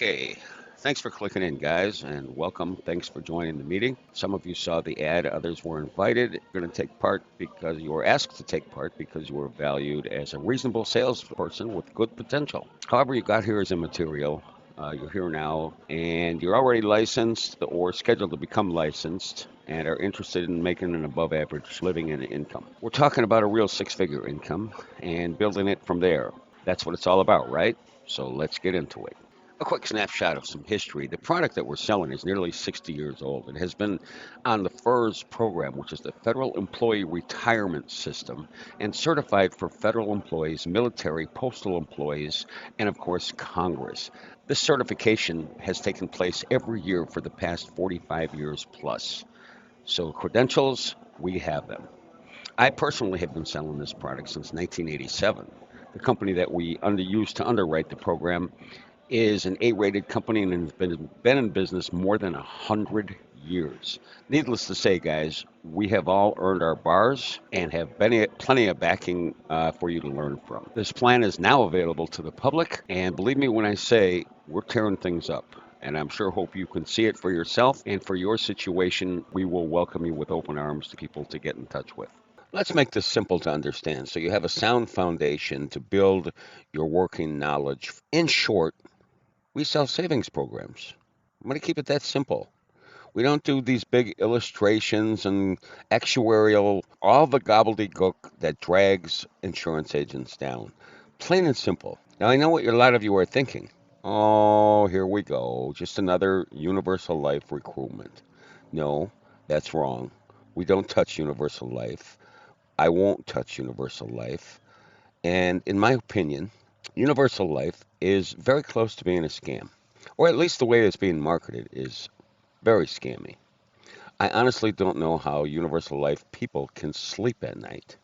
Okay, thanks for clicking in, guys, and welcome. Thanks for joining the meeting. Some of you saw the ad, others were invited. You're going to take part because you were asked to take part because you were valued as a reasonable salesperson with good potential. However, you got here as immaterial. You're here now, and you're already licensed or scheduled to become licensed and are interested in making an above average living and income. We're talking about a real six-figure income and building it from there. That's what it's all about, right? So let's get into it. A quick snapshot of some history. The product that we're selling is nearly 60 years old. It has been on the FERS program, which is the Federal Employee Retirement System, and certified for federal employees, military, postal employees, and of course, Congress. This certification has taken place every year for the past 45 years plus. So, credentials, we have them. I personally have been selling this product since 1987. The company that we used to underwrite the program is an A-rated company and has been in business more than 100 years. Needless to say, guys, we have all earned our bars and have plenty of backing for you to learn from. This plan is now available to the public, and believe me when I say we're tearing things up. And I'm sure hope you can see it for yourself. And for your situation, we will welcome you with open arms to people to get in touch with. Let's make this simple to understand so you have a sound foundation to build your working knowledge. In short, we sell savings programs. I'm going to keep it that simple. We don't do these big illustrations and actuarial, all the gobbledygook that drags insurance agents down. Plain and simple. Now, I know what a lot of you are thinking. Oh, here we go. Just another universal life recruitment. No, that's wrong. We don't touch universal life. I won't touch universal life. And in my opinion, universal life is very close to being a scam, or at least the way it's being marketed is very scammy. I honestly don't know how universal life people can sleep at night.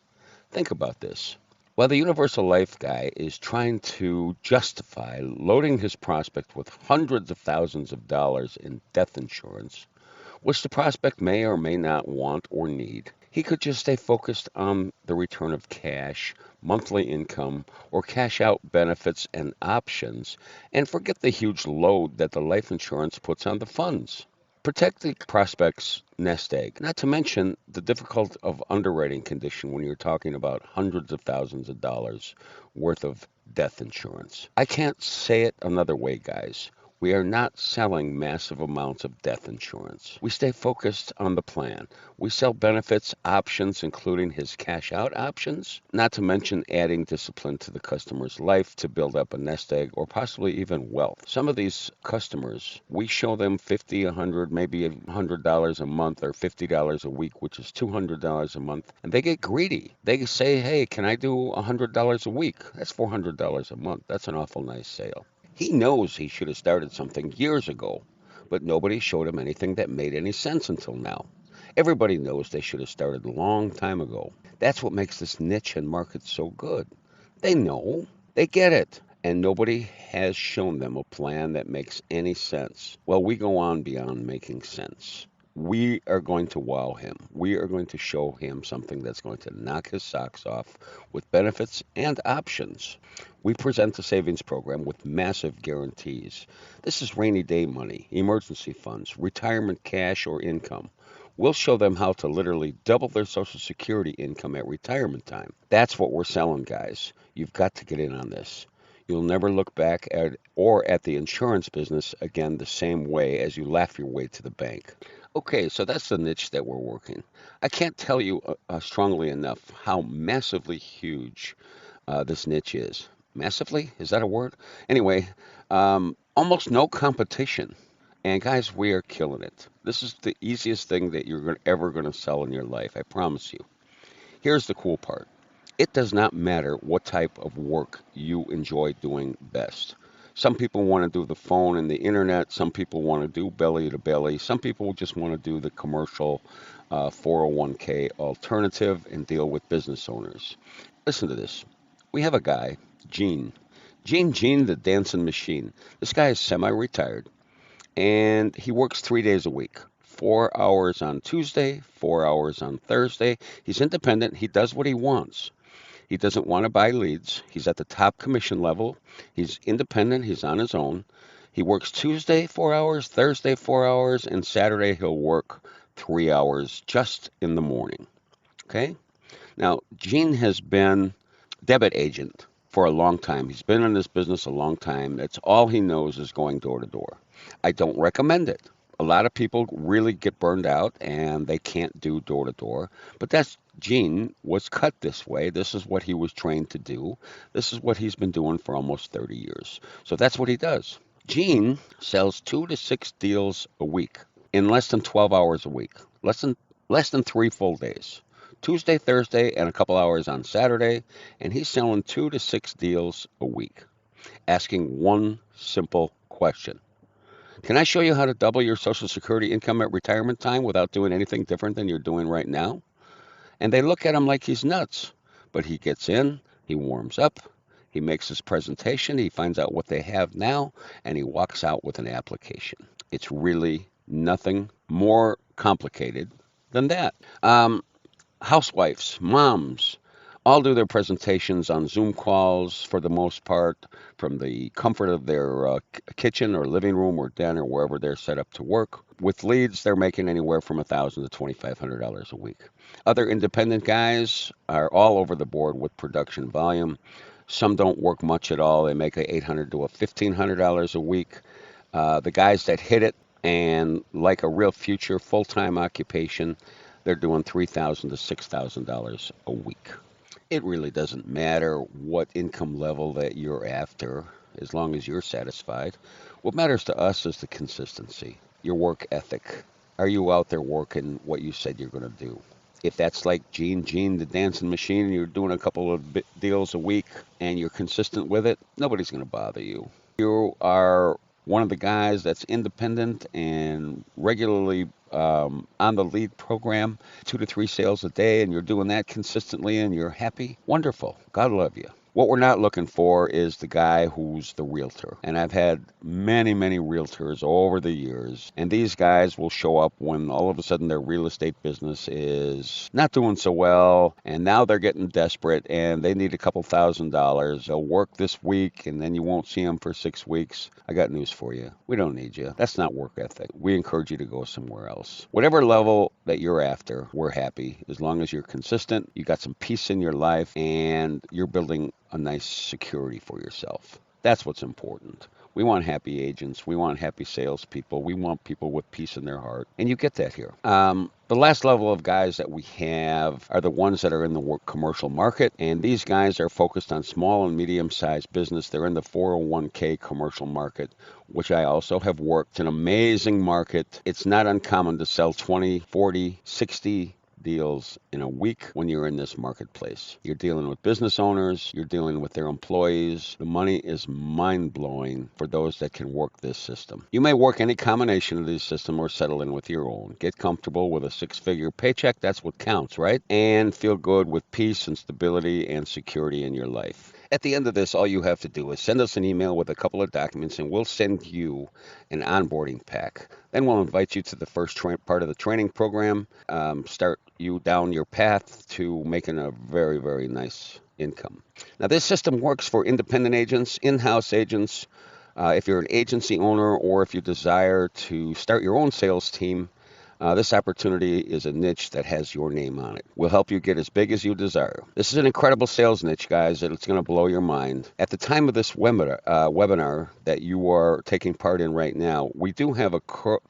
Think about this. While the universal life guy is trying to justify loading his prospect with hundreds of thousands of dollars in death insurance, which the prospect may or may not want or need, he could just stay focused on the return of cash, monthly income, or cash out benefits and options, and forget the huge load that the life insurance puts on the funds. Protect the prospect's nest egg, not to mention the difficult of underwriting condition when you're talking about hundreds of thousands of dollars worth of death insurance. I can't say it another way, guys. We are not selling massive amounts of death insurance. We stay focused on the plan. We sell benefits, options, including his cash out options, not to mention adding discipline to the customer's life to build up a nest egg or possibly even wealth. Some of these customers, we show them 50, 100, maybe $100 a month or $50 a week, which is $200 a month, and they get greedy. They say, hey, can I do $100 a week? That's $400 a month. That's an awful nice sale. He knows he should have started something years ago, but nobody showed him anything that made any sense until now. Everybody knows they should have started a long time ago. That's what makes this niche and market so good. They know, they get it, and nobody has shown them a plan that makes any sense. Well, we go on beyond making sense. We are going to wow him. We are going to show him something that's going to knock his socks off with benefits and options. We present the savings program with massive guarantees. This is rainy day money, emergency funds, retirement cash, or income. We'll show them how to literally double their Social Security income at retirement time. That's what we're selling, guys. You've got to get in on this. You'll never look back at the insurance business again the same way as you laugh your way to the bank. Okay, so that's the niche that we're working. I can't tell you strongly enough how massively huge this niche is. Massively? Is that a word? Anyway, almost no competition. And guys, we are killing it. This is the easiest thing that you're ever going to sell in your life, I promise you. Here's the cool part. It does not matter what type of work you enjoy doing best. Some people want to do the phone and the internet. Some people want to do belly to belly. Some people just want to do the commercial 401k alternative and deal with business owners. Listen to this. We have a guy, Gene. Gene, the dancing machine. This guy is semi-retired and he works 3 days a week. 4 hours on Tuesday, 4 hours on Thursday. He's independent. He does what he wants. He doesn't want to buy leads. He's at the top commission level. He's independent. He's on his own. He works Tuesday 4 hours, Thursday 4 hours, and Saturday he'll work 3 hours just in the morning. Okay? Now, Gene has been debit agent for a long time. He's been in this business a long time. That's all he knows is going door to door. I don't recommend it. A lot of people really get burned out and they can't do door to door, but that's Gene was cut this way. This is what he was trained to do. This is what he's been doing for almost 30 years. So that's what he does. Gene sells 2 to 6 deals a week in less than 12 hours a week. Less than 3 full days. Tuesday, Thursday, and a couple hours on Saturday, and he's selling 2 to 6 deals a week, asking one simple question. Can I show you how to double your Social Security income at retirement time without doing anything different than you're doing right now? And they look at him like he's nuts. But he gets in, he warms up, he makes his presentation, he finds out what they have now, and he walks out with an application. It's really nothing more complicated than that. Housewives, moms, all do their presentations on Zoom calls for the most part from the comfort of their kitchen or living room or den or wherever they're set up to work. With leads, they're making anywhere from $1,000 to $2,500 a week. Other independent guys are all over the board with production volume. Some don't work much at all. They make a $800 to a $1,500 a week. The guys that hit it and like a real future full-time occupation, they're doing $3,000 to $6,000 a week. It really doesn't matter what income level that you're after, as long as you're satisfied. What matters to us is the consistency, your work ethic. Are you out there working what you said you're going to do? If that's like Gene the dancing machine, and you're doing a couple of deals a week and you're consistent with it, nobody's going to bother you. You are one of the guys that's independent and regularly on the lead program, 2 to 3 sales a day, and you're doing that consistently and you're happy, wonderful. God love you. What we're not looking for is the guy who's the realtor. And I've had many, many realtors over the years. And these guys will show up when all of a sudden their real estate business is not doing so well. And now they're getting desperate and they need a couple $1,000s. They'll work this week and then you won't see them for 6 weeks. I got news for you. We don't need you. That's not work ethic. We encourage you to go somewhere else. Whatever level that you're after, we're happy. As long as you're consistent, you got some peace in your life, and you're building a nice security for yourself. That's what's important. We want happy agents. We want happy salespeople. We want people with peace in their heart. And you get that here. The last level of guys that we have are the ones that are in the commercial market. And these guys are focused on small and medium-sized business. They're in the 401k commercial market, which I also have worked. It's an amazing market. It's not uncommon to sell 20, 40, 60 deals in a week when you're in this marketplace. You're dealing with business owners, you're dealing with their employees. The money is mind-blowing for those that can work this system. You may work any combination of these systems or settle in with your own. Get comfortable with a 6-figure paycheck, that's what counts, right? And feel good with peace and stability and security in your life. At the end of this, all you have to do is send us an email with a couple of documents and we'll send you an onboarding pack. Then we'll invite you to the first part of the training program, start you down your path to making a very, very nice income. Now, this system works for independent agents, in-house agents, if you're an agency owner, or if you desire to start your own sales team. This opportunity is a niche that has your name on it. We'll help you get as big as you desire. This is an incredible sales niche, guys, and it's going to blow your mind. At the time of this webinar that you are taking part in right now, we do have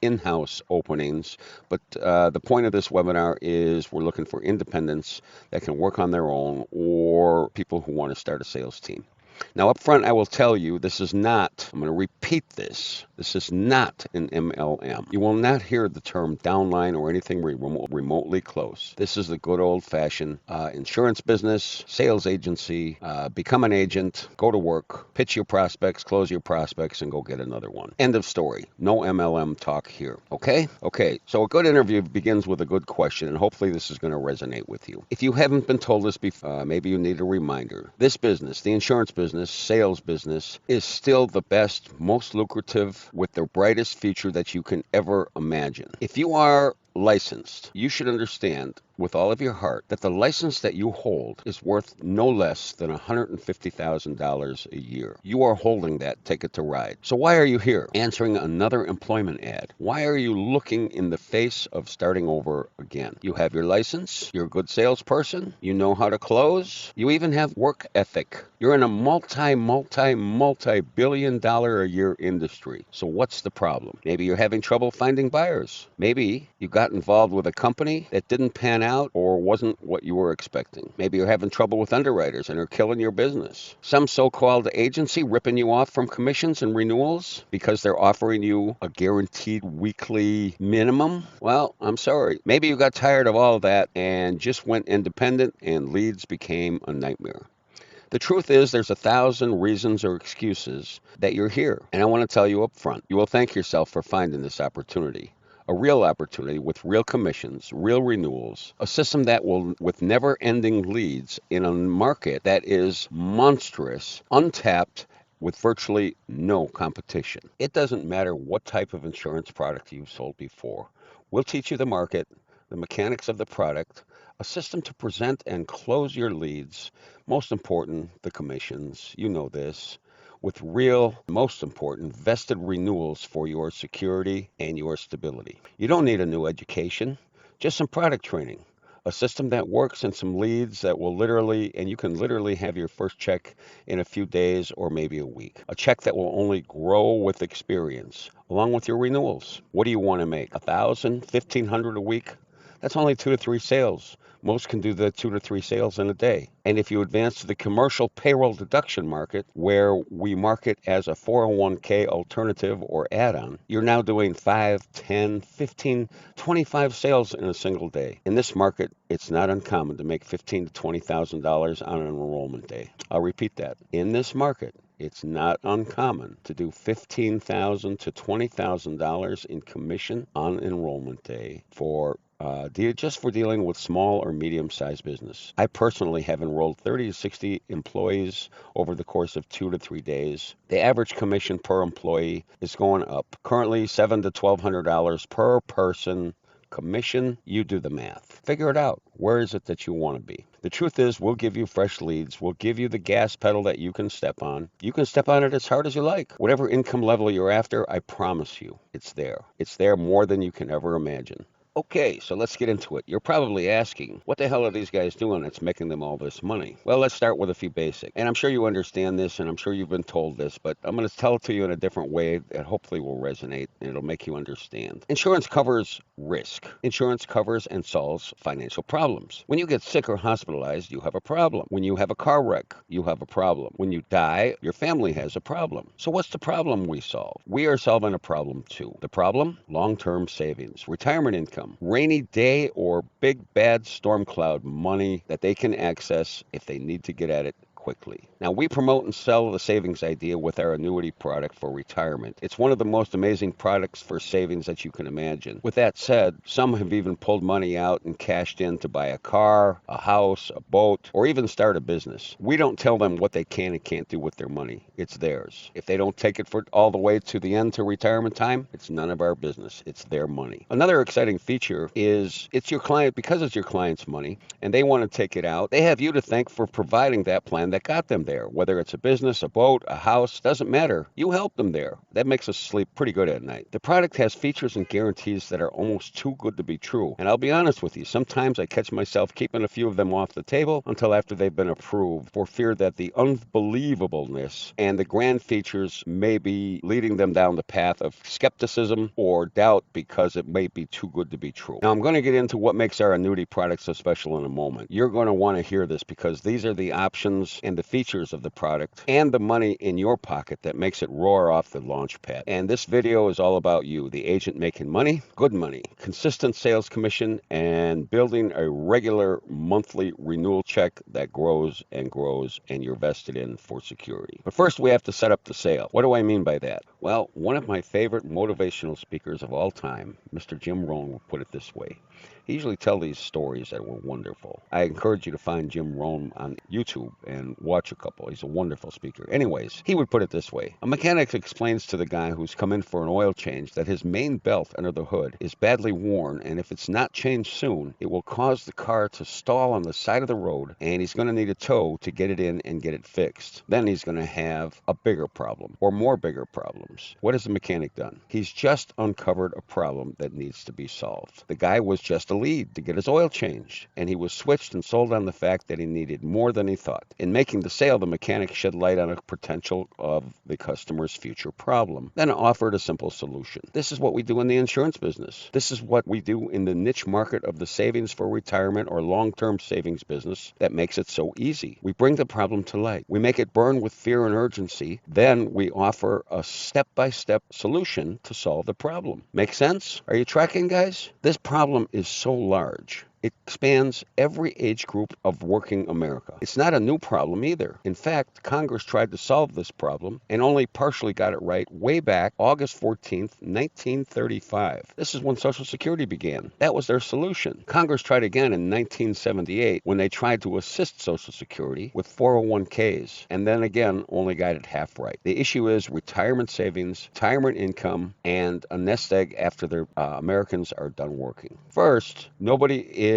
in-house openings, but the point of this webinar is we're looking for independents that can work on their own or people who want to start a sales team. Now, up front, I will tell you, this is not, I'm going to repeat this is not an MLM. You will not hear the term downline or anything remotely close. This is the good old-fashioned insurance business, sales agency, become an agent, go to work, pitch your prospects, close your prospects, and go get another one. End of story. No MLM talk here. Okay? Okay, so a good interview begins with a good question, and hopefully this is going to resonate with you. If you haven't been told this before, maybe you need a reminder. This business, the insurance business, sales business, is still the best, most lucrative, with the brightest future that you can ever imagine. If you are licensed, you should understand with all of your heart that the license that you hold is worth no less than $150,000 a year. You are holding that ticket to ride. So why are you here answering another employment ad? Why are you looking in the face of starting over again? You have your license, you're a good salesperson, you know how to close, you even have work ethic. You're in a multi-billion dollar a year industry. So what's the problem? Maybe you're having trouble finding buyers. Maybe you got involved with a company that didn't pan out or wasn't what you were expecting. Maybe you're having trouble with underwriters and are killing your business. Some so-called agency ripping you off from commissions and renewals because they're offering you a guaranteed weekly minimum. Well, I'm sorry. Maybe you got tired of all that and just went independent and leads became a nightmare. The truth is, there's 1,000 reasons or excuses that you're here. And I want to tell you up front, you will thank yourself for finding this opportunity. A real opportunity with real commissions, real renewals, a system that will, with never ending leads in a market that is monstrous, untapped, with virtually no competition. It doesn't matter what type of insurance product you've sold before. We'll teach you the market, the mechanics of the product, a system to present and close your leads. Most important, the commissions. You know this. With real, most important, vested renewals for your security and your stability. You don't need a new education, just some product training. A system that works and some leads that will literally, and you can literally have your first check in a few days or maybe a week. A check that will only grow with experience, along with your renewals. What do you want to make? 1,000, 1,500 a week? That's only 2 to 3 sales. Most can do the 2 to 3 sales in a day. And if you advance to the commercial payroll deduction market, where we market as a 401k alternative or add-on, you're now doing 5, 10, 15, 25 sales in a single day. In this market, it's not uncommon to make $15,000 to $20,000 on an enrollment day. I'll repeat that. In this market, it's not uncommon to do $15,000 to $20,000 in commission on enrollment day for just for dealing with small or medium-sized business. I personally have enrolled 30 to 60 employees over the course of 2 to 3 days. The average commission per employee is going up. Currently, $700 to $1,200 per person. Commission, you do the math. Figure it out. Where is it that you want to be? The truth is, we'll give you fresh leads. We'll give you the gas pedal that you can step on. You can step on it as hard as you like. Whatever income level you're after, I promise you, it's there. It's there more than you can ever imagine. Okay, so let's get into it. You're probably asking, what the hell are these guys doing that's making them all this money? Well, let's start with a few basics. And I'm sure you understand this, and I'm sure you've been told this, but I'm going to tell it to you in a different way that hopefully will resonate, and it'll make you understand. Insurance covers risk. Insurance covers and solves financial problems. When you get sick or hospitalized, you have a problem. When you have a car wreck, you have a problem. When you die, your family has a problem. So what's the problem we solve? We are solving a problem too. The problem? Long-term savings, retirement income, rainy day or big bad storm cloud money that they can access if they need to get at it quickly. Now, we promote and sell the savings idea with our annuity product for retirement. It's one of the most amazing products for savings that you can imagine. With that said, some have even pulled money out and cashed in to buy a car, a house, a boat, or even start a business. We don't tell them what they can and can't do with their money. It's theirs. If they don't take it for all the way to the end to retirement time, it's none of our business. It's their money. Another exciting feature is it's your client, because it's your client's money and they want to take it out, they have you to thank for providing that plan that got them there. Whether it's a business, a boat, a house, doesn't matter. You help them there. That makes us sleep pretty good at night. The product has features and guarantees that are almost too good to be true. And I'll be honest with you, sometimes I catch myself keeping a few of them off the table until after they've been approved, for fear that the unbelievableness and the grand features may be leading them down the path of skepticism or doubt because it may be too good to be true. Now, I'm going to get into what makes our annuity product so special in a moment. You're going to want to hear this because these are the options and the features of the product and the money in your pocket that makes it roar off the launch pad. And this video is all about you, the agent making money, good money, consistent sales commission, and building a regular monthly renewal check that grows and grows and you're vested in for security. But first, we have to set up the sale. What do I mean by that? Well, one of my favorite motivational speakers of all time, Mr. Jim Rohn, will put it this way. He usually tells these stories that were wonderful. I encourage you to find Jim Rohn on YouTube and and watch a couple. He's a wonderful speaker. Anyways, he would put it this way. A mechanic explains to the guy who's come in for an oil change that his main belt under the hood is badly worn, and if it's not changed soon, it will cause the car to stall on the side of the road, and he's going to need a tow to get it in and get it fixed. Then he's going to have a bigger problem, or more bigger problems. What has the mechanic done? He's just uncovered a problem that needs to be solved. The guy was just a lead to get his oil changed, and he was switched and sold on the fact that he needed more than he thought. In making the sale, the mechanic shed light on a potential of the customer's future problem, then offered a simple solution. This is what we do in the insurance business. This is what we do in the niche market of the savings for retirement or long-term savings business that makes it so easy. We bring the problem to light. We make it burn with fear and urgency. Then we offer a step-by-step solution to solve the problem. Make sense? Are you tracking, guys? This problem is so large. It spans every age group of working America. It's not a new problem either. In fact, Congress tried to solve this problem and only partially got it right way back August 14th, 1935. This is when Social Security began. That was their solution. Congress tried again in 1978 when they tried to assist Social Security with 401ks, and then again only got it half right. The issue is retirement savings, retirement income, and a nest egg after their Americans are done working. First, nobody is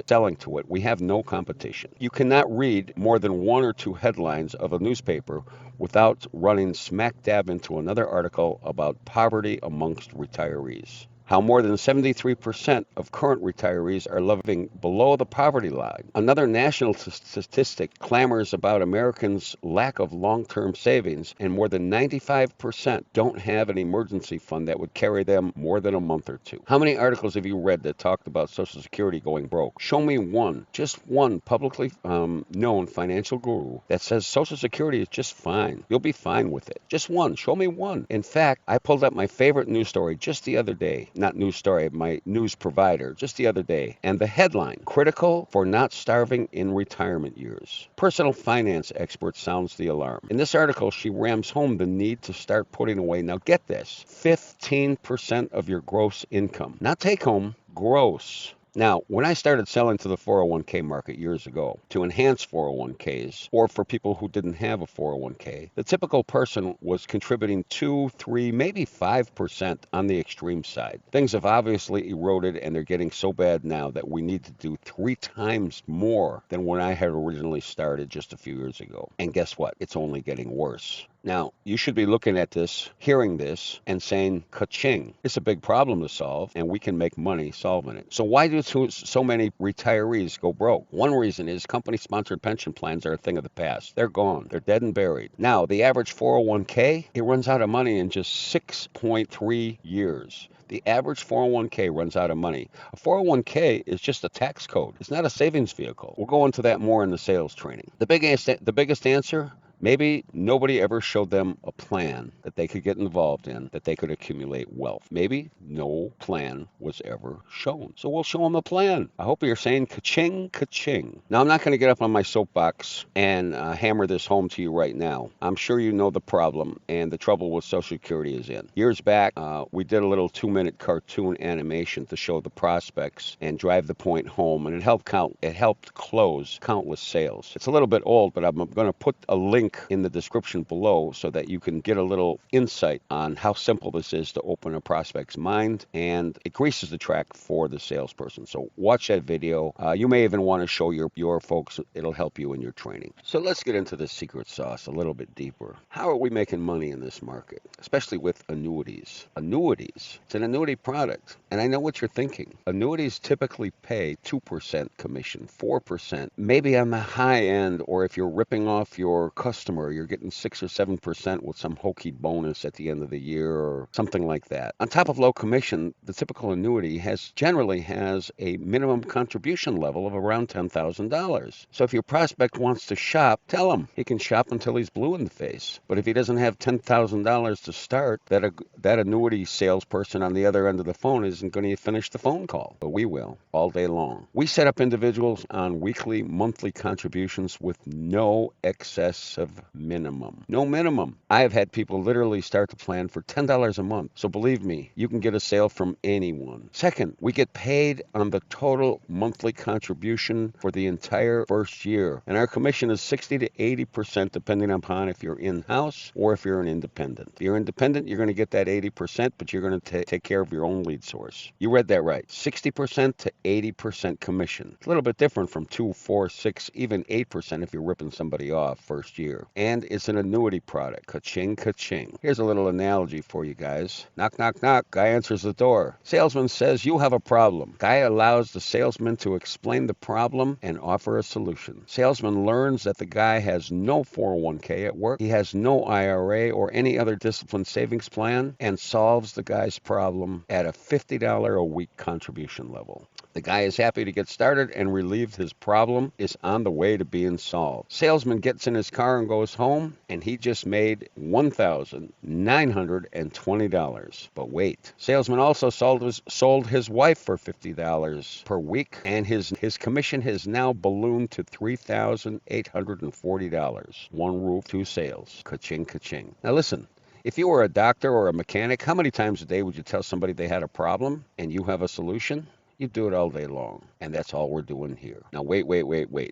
selling to it. We have no competition. You cannot read more than one or two headlines of a newspaper without running smack dab into another article about poverty amongst retirees. How more than 73% of current retirees are living below the poverty line. Another national statistic clamors about Americans' lack of long-term savings, and more than 95% don't have an emergency fund that would carry them more than a month or two. How many articles have you read that talked about Social Security going broke? Show me one, just one publicly known financial guru that says Social Security is just fine. You'll be fine with it. Just one. Show me one. In fact, I pulled up my favorite news story just the other day. Not news story, my news provider, just the other day. And the headline, critical for not starving in retirement years. Personal finance expert sounds the alarm. In this article, she rams home the need to start putting away, now get this, 15% of your gross income. Not take home, gross. Now, when I started selling to the 401k market years ago to enhance 401ks or for people who didn't have a 401k, the typical person was contributing 2, 3, maybe 5% on the extreme side. Things have obviously eroded, and they're getting so bad now that we need to do 3 times more than when I had originally started just a few years ago. And guess what? It's only getting worse. Now, you should be looking at this, hearing this, and saying, ka-ching. It's a big problem to solve, and we can make money solving it. So why do so many retirees go broke? One reason is company-sponsored pension plans are a thing of the past. They're gone. They're dead and buried. Now, the average 401k, it runs out of money in just 6.3 years. The average 401k runs out of money. A 401k is just a tax code. It's not a savings vehicle. We'll go into that more in the sales training. The biggest answer? Maybe nobody ever showed them a plan that they could get involved in, that they could accumulate wealth. Maybe no plan was ever shown. So we'll show them a plan. I hope you're saying ka-ching, ka-ching. Now, I'm not going to get up on my soapbox and hammer this home to you right now. I'm sure you know the problem and the trouble with Social Security is in. Years back, we did a little 2-minute cartoon animation to show the prospects and drive the point home, and it helped close countless sales. It's a little bit old, but I'm going to put a link in the description below so that you can get a little insight on how simple this is to open a prospect's mind, and it greases the track for the salesperson. So watch that video. You may even want to show your folks. It'll help you in your training. So let's get into the secret sauce a little bit deeper. How are we making money in this market, especially with annuities? Annuities. It's an annuity product, and I know what you're thinking. Annuities typically pay 2% commission, 4%, maybe on the high end, or if you're ripping off your customer, you're getting 6 or 7% with some hokey bonus at the end of the year or something like that. On top of low commission, the typical annuity generally has a minimum contribution level of around $10,000. So if your prospect wants to shop, tell him he can shop until he's blue in the face. But if he doesn't have $10,000 to start, that annuity salesperson on the other end of the phone isn't going to finish the phone call. But we will, all day long. We set up individuals on weekly, monthly contributions with no excess aggressive minimum. No minimum. I have had people literally start the plan for $10 a month. So believe me, you can get a sale from anyone. Second, we get paid on the total monthly contribution for the entire first year. And our commission is 60 to 80% depending upon if you're in-house or if you're an independent. If you're independent, you're going to get that 80%, but you're going to take care of your own lead source. You read that right. 60% to 80% commission. It's a little bit different from 2, 4, 6, even 8% if you're ripping somebody off first year. And it's an annuity product. Ka-ching, ka-ching. Here's a little analogy for you guys. Knock, knock, knock. Guy answers the door. Salesman says, you have a problem. Guy allows the salesman to explain the problem and offer a solution. Salesman learns that the guy has no 401k at work. He has no IRA or any other disciplined savings plan, and solves the guy's problem at a $50 a week contribution level. The guy is happy to get started and relieved. His problem is on the way to being solved. Salesman gets in his car and goes home, and he just made $1,920. But wait, salesman also sold his wife for $50 per week, and his commission has now ballooned to $3,840. One roof, two sales. Ka-ching, ka-ching. Now listen. If you were a doctor or a mechanic, how many times a day would you tell somebody they had a problem and you have a solution? You do it all day long, and that's all we're doing here. Now, wait.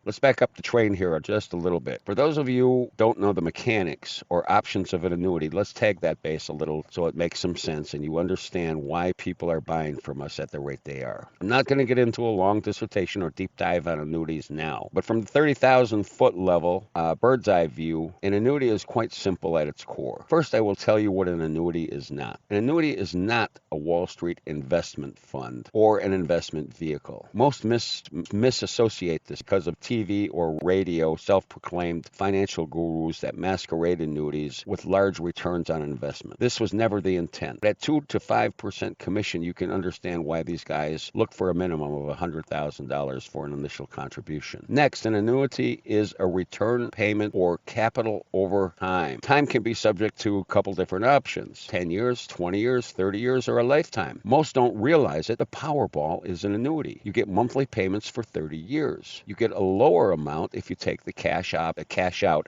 Let's back up the train here just a little bit. For those of you who don't know the mechanics or options of an annuity, let's tag that base a little so it makes some sense and you understand why people are buying from us at the rate they are. I'm not going to get into a long dissertation or deep dive on annuities now, but from the 30,000 foot level, bird's eye view, an annuity is quite simple at its core. First, I will tell you what an annuity is not. An annuity is not a Wall Street investment fund or an investment vehicle. Most misassociate this because of TV or radio self-proclaimed financial gurus that masquerade annuities with large returns on investment. This was never the intent. At 2 to 5% commission, you can understand why these guys look for a minimum of $100,000 for an initial contribution. Next, an annuity is a return payment or capital over time. Time can be subject to a couple different options: 10 years, 20 years, 30 years, or a lifetime. Most don't realize it. The Powerball is an annuity. You get monthly payments for 30 years. You get a lower amount if you take the cash out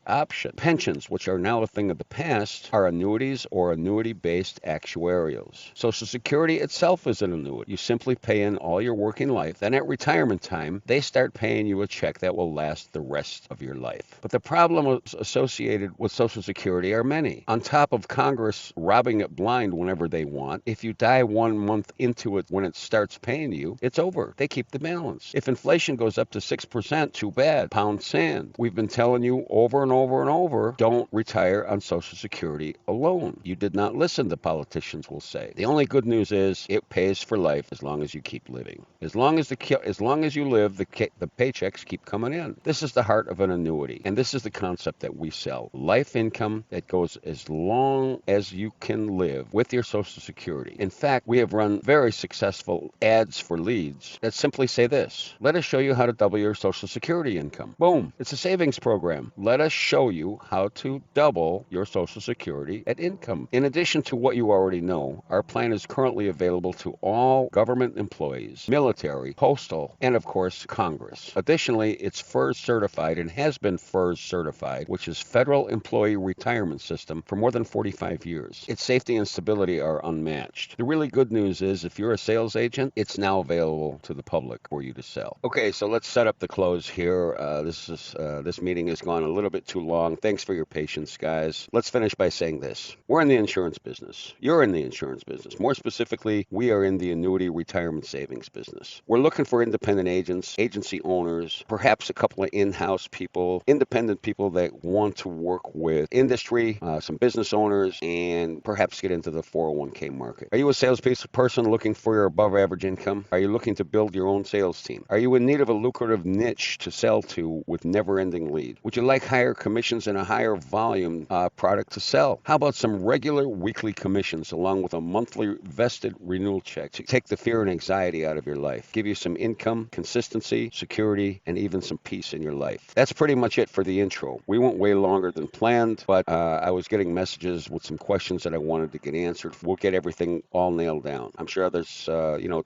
option. Pensions, which are now a thing of the past, are annuities or annuity-based actuarials. Social Security itself is an annuity. You simply pay in all your working life. Then at retirement time, they start paying you a check that will last the rest of your life. But the problems associated with Social Security are many. On top of Congress robbing it blind whenever they want, if you die 1 month into it when it starts paying you, it's over. They keep the balance. If inflation goes up to 6%, too bad. Pound sand. We've been telling you over and over and over, don't retire on Social Security alone. You did not listen, the politicians will say. The only good news is it pays for life as long as you keep living. As long as you live, the paychecks keep coming in. This is the heart of an annuity, and this is the concept that we sell. Life income that goes as long as you can live with your Social Security. In fact, we have run very successful ads for leads that simply say this: let us show you how to double your Social Security income. Boom. It's a savings program. Let us show you how to double your Social Security at income. In addition to what you already know, our plan is currently available to all government employees, military, postal, and of course, Congress. Additionally, it's FERS certified and has been FERS certified, which is Federal Employee Retirement System, for more than 45 years. Its safety and stability are unmatched. The really good news is if you're a sales agent, it's now available to the public for you to sell. Okay, so let's set up the close here. This meeting has gone a little bit too long. Thanks for your patience, guys. Let's finish by saying this. We're in the insurance business. You're in the insurance business. More specifically, we are in the annuity retirement savings business. We're looking for independent agents, agency owners, perhaps a couple of in-house people, independent people that want to work with industry, some business owners, and perhaps get into the 401k market. Are you a salesperson looking for your above average income? Are you looking to build your own sales team? Are you in need of a lucrative niche to sell to with never-ending leads? Would you like higher commissions and a higher volume product to sell? How about some regular weekly commissions along with a monthly vested renewal check to take the fear and anxiety out of your life, give you some income, consistency, security, and even some peace in your life? That's pretty much it for the intro. We went way longer than planned, but I was getting messages with some questions that I wanted to get answered. We'll get everything all nailed down. I'm sure there's,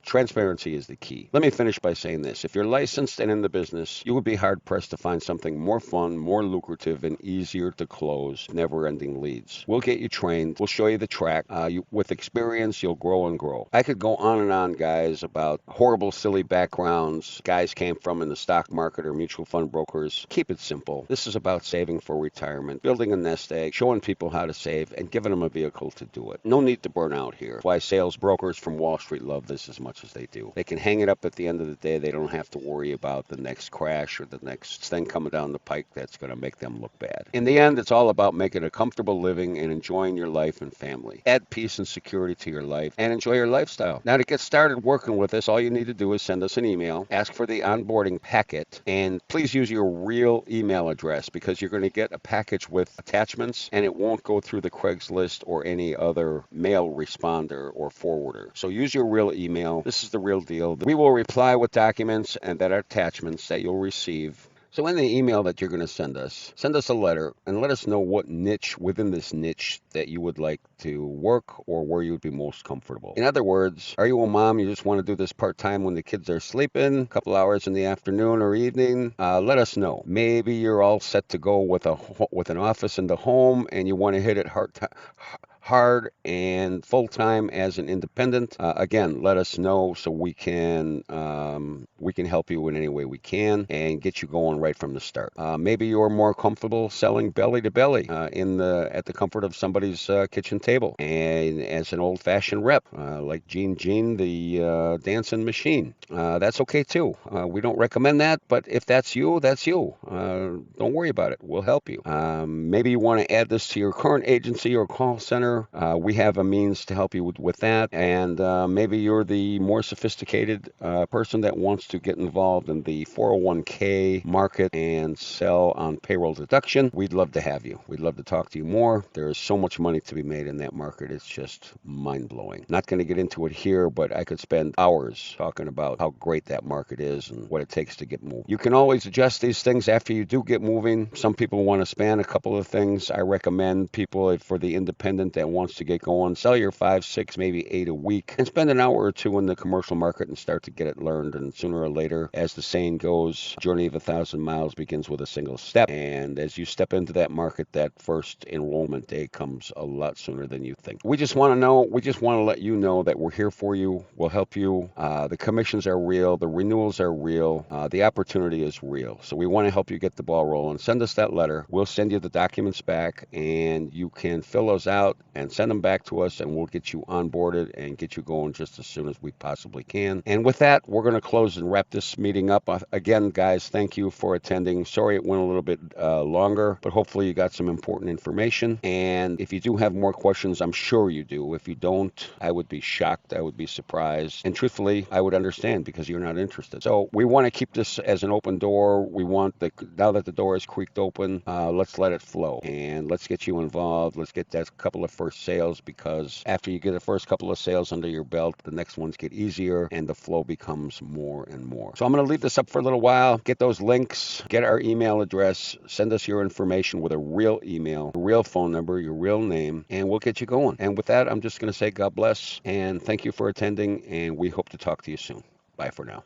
transparency transparency is the key. Let me finish by saying this. If you're licensed and in the business, you would be hard-pressed to find something more fun, more lucrative, and easier to close, never-ending leads. We'll get you trained. We'll show you the track. With experience, you'll grow and grow. I could go on and on, guys, about horrible, silly backgrounds guys came from in the stock market or mutual fund brokers. Keep it simple. This is about saving for retirement, building a nest egg, showing people how to save, and giving them a vehicle to do it. No need to burn out here. That's why sales brokers from Wall Street love this as much as they do. They can hang it up at the end of the day. They don't have to worry about the next crash or the next thing coming down the pike that's going to make them look bad. In the end, it's all about making a comfortable living and enjoying your life and family. Add peace and security to your life and enjoy your lifestyle. Now, to get started working with us, all you need to do is send us an email, ask for the onboarding packet, and please use your real email address because you're going to get a package with attachments and it won't go through the Craigslist or any other mail responder or forwarder. So use your real email. This is the real deal. We will reply with documents and that are attachments that you'll receive. So in the email that you're going to send us a letter and let us know what niche within this niche that you would like to work or where you would be most comfortable. In other words, are you a mom, you just want to do this part-time when the kids are sleeping, a couple hours in the afternoon or evening? Let us know. Maybe you're all set to go with an office in the home and you want to hit it hard and full-time as an independent. Again, let us know so we can help you in any way we can and get you going right from the start. Maybe you're more comfortable selling belly to belly at the comfort of somebody's kitchen table and as an old-fashioned rep like Gene the dancing machine. That's okay too. We don't recommend that, but if that's you, that's you. Don't worry about it. We'll help you. Maybe you want to add this to your current agency or call center. We have a means to help you with that. And maybe you're the more sophisticated person that wants to get involved in the 401k market and sell on payroll deduction. We'd love to have you. We'd love to talk to you more. There is so much money to be made in that market. It's just mind-blowing. Not going to get into it here, but I could spend hours talking about how great that market is and what it takes to get moved. You can always adjust these things after you do get moving. Some people want to span a couple of things. I recommend people for the independent that wants to get going, sell your 5, 6, maybe 8 a week and spend an hour or two in the commercial market and start to get it learned. And sooner or later, as the saying goes, journey of 1,000 miles begins with a single step. And as you step into that market, that first enrollment day comes a lot sooner than you think. We just want to let you know that we're here for you. We'll help you. The commissions are real. The renewals are real. The opportunity is real. So we want to help you get the ball rolling. Send us that letter. We'll send you the documents back and you can fill those out and send them back to us and we'll get you onboarded and get you going just as soon as we possibly can. And with that, we're going to close and wrap this meeting up. Again, guys, thank you for attending. Sorry it went a little bit longer, but hopefully you got some important information. And if you do have more questions, I'm sure you do. If you don't, I would be shocked. I would be surprised. And truthfully, I would understand because you're not interested. So we want to keep this as an open door. We want now that the door is creaked open, let's let it flow and let's get you involved. Let's get that couple of first sales because after you get the first couple of sales under your belt, the next ones get easier and the flow becomes more and more. So I'm going to leave this up for a little while. Get those links, get our email address, send us your information with a real email, a real phone number, your real name, and we'll get you going. And with that, I'm just going to say God bless and thank you for attending and we hope to talk to you soon. Bye for now.